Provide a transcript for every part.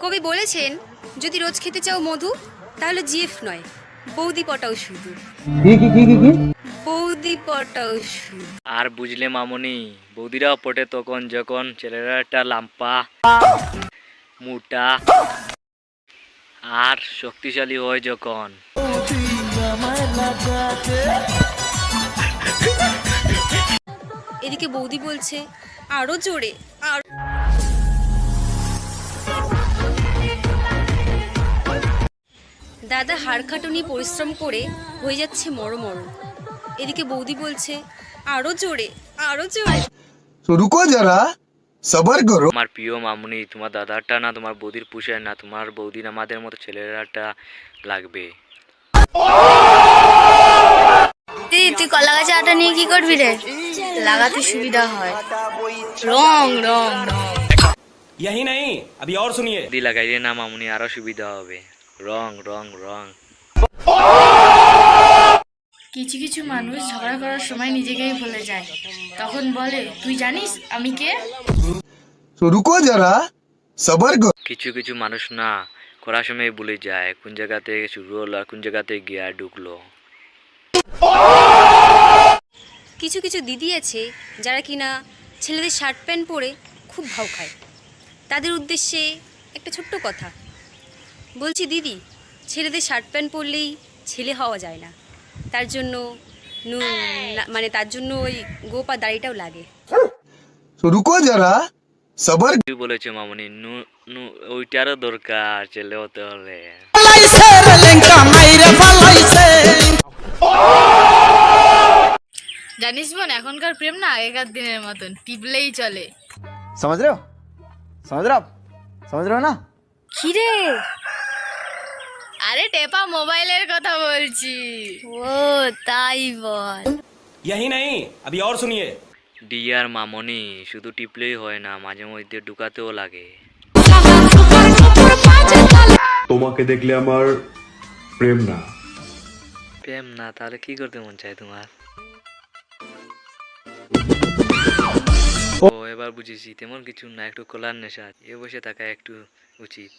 কবি বলেছেন, যদি রোজ খেতে চাও মধু, তাহলে জিএফ নয়, বৌদি পটাও শুধু। বৌদি পটাও শুধু। আর বুঝলে মামনি, বৌদিরাও পটে তখন যখন ছেলেরা একটা লাম্পা, মোটা আর শক্তিশালী হয় যখন। এদিকে বৌদি বলছে আরো জোরে। দাদা হাড় খাটুনি পরিশ্রম করে হয়ে যাচ্ছে মরমর। এদিকে বৌদি বলছে আরো জোরে, আরো জোরে। রুকো যারা, সবার করো। আমার প্রিয় মামুনি, তোমার দাদারটা না তোমার বৌদির পুষে না, তোমার বৌদির আমাদের মতো ছেলেরাটা লাগবে। তুই কলা গাছে আটা নিয়ে কি করবি রে? লাগাতে সুবিধা হয়। রং রং রং यही नहीं, अभी और सुनिए। যদি লাগাইলে না মামুনি আরো সুবিধা হবে। রং রং রং। কিছু কিছু মানুষ ঝগড়া করার সময় নিজেকেই ভুলে যায়, তখন বলে তুই জানিস আমি কে? রুকো যারা, সবার করো। কিছু কিছু মানুষ না করার সময় ভুলে যায় কোন জায়গা থেকে শুরু হলো আর কোন জায়গাতে গিয়ে ঢুকলো। কিছু কিছু দিদি আছে যারা কিনা ছেলেদের শার্ট প্যান্ট পরে খুব ভাও খায়। তাদের উদ্দেশ্যে একটা ছোট্ট কথা বলছি, দিদি, ছেলেদের শার্ট প্যান্ট পরলেই ছেলে হওয়া যায় না, তার জন্য মানে তার জন্য ওই গোপ আর দাড়িটাও লাগে। রুকো যারা, সবার। তুই বলেছে মামুনি, ওইটারও দরকার ছেলে হতে হলে। জানিস বোন, এখনকার প্রেম না আগেকার দিনের মতন টিপলেই চলে। समझ रहे हो समझ रहे हो ना? খিরে, আরে টেপা মোবাইলের কথা বলছি। ও তাই বল। यही नहीं, अभी और सुनिए। ডিয়ার মামনি, শুধু টিপলেই হয় না, মাঝে মধ্যে ঢুকাতেও লাগে। তোমাকে দেখলে আমার প্রেম না। প্রেম না তাহলে কি করতে মন চায় তোমার? ও এবার বুঝেছি, তেমন কিছু না, একটু কলার নেশা, এ বসে থাকা একটু উচিত।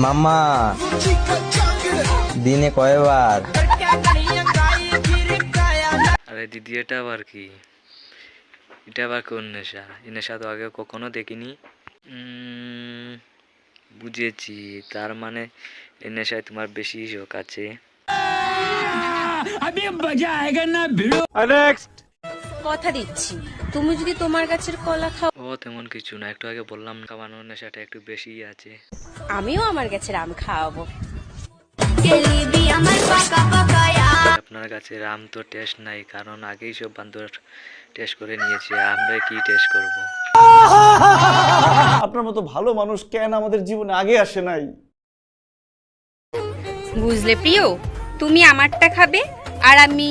মামা দিনে কয়বার? আরে দিদি, এটা আবার কি? এটা আবার কোন নেশা? এই নেশা তো আগে কখনো দেখিনি। বুঝেছি, তার মানে এই নেশায় তোমার বেশি শখ আছে। কথা দিচ্ছি, তুমি যদি তোমার গাছের কলা খাও। ও তেমন কিছু না, একটু আগে বললাম খাওয়ানোর নেশাটা একটু বেশি আছে। আমিও আমার গাছের আম খাওয়াবো। আপনার কাছে আম তো টেস্ট নাই, কারণ আগেই সব বান্দর টেস্ট করে নিয়েছে, আমরা কি টেস্ট করব? আপনার মতো ভালো মানুষ কেন আমাদের জীবনে আগে আসে নাই? বুঝলে প্রিয়, তুমি আমারটা খাবে আর আমি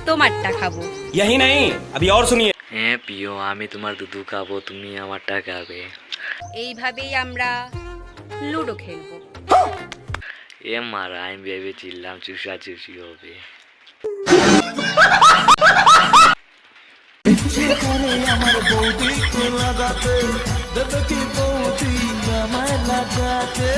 তোমারটা খাবো। यही नहीं, अभी और सुनिए। হ্যাঁ প্রিয়, আমি তোমার দুধু খাবো, তুমি আমারটা খাবে। এইভাবেই আমরা লুডো খেলবো। এ মারা, আমি ভেবেছিলাম চুষা চুষি হবে। আমার বৌদি লাগাতে, দেবে কি বৌদি আমায় লাগাতে।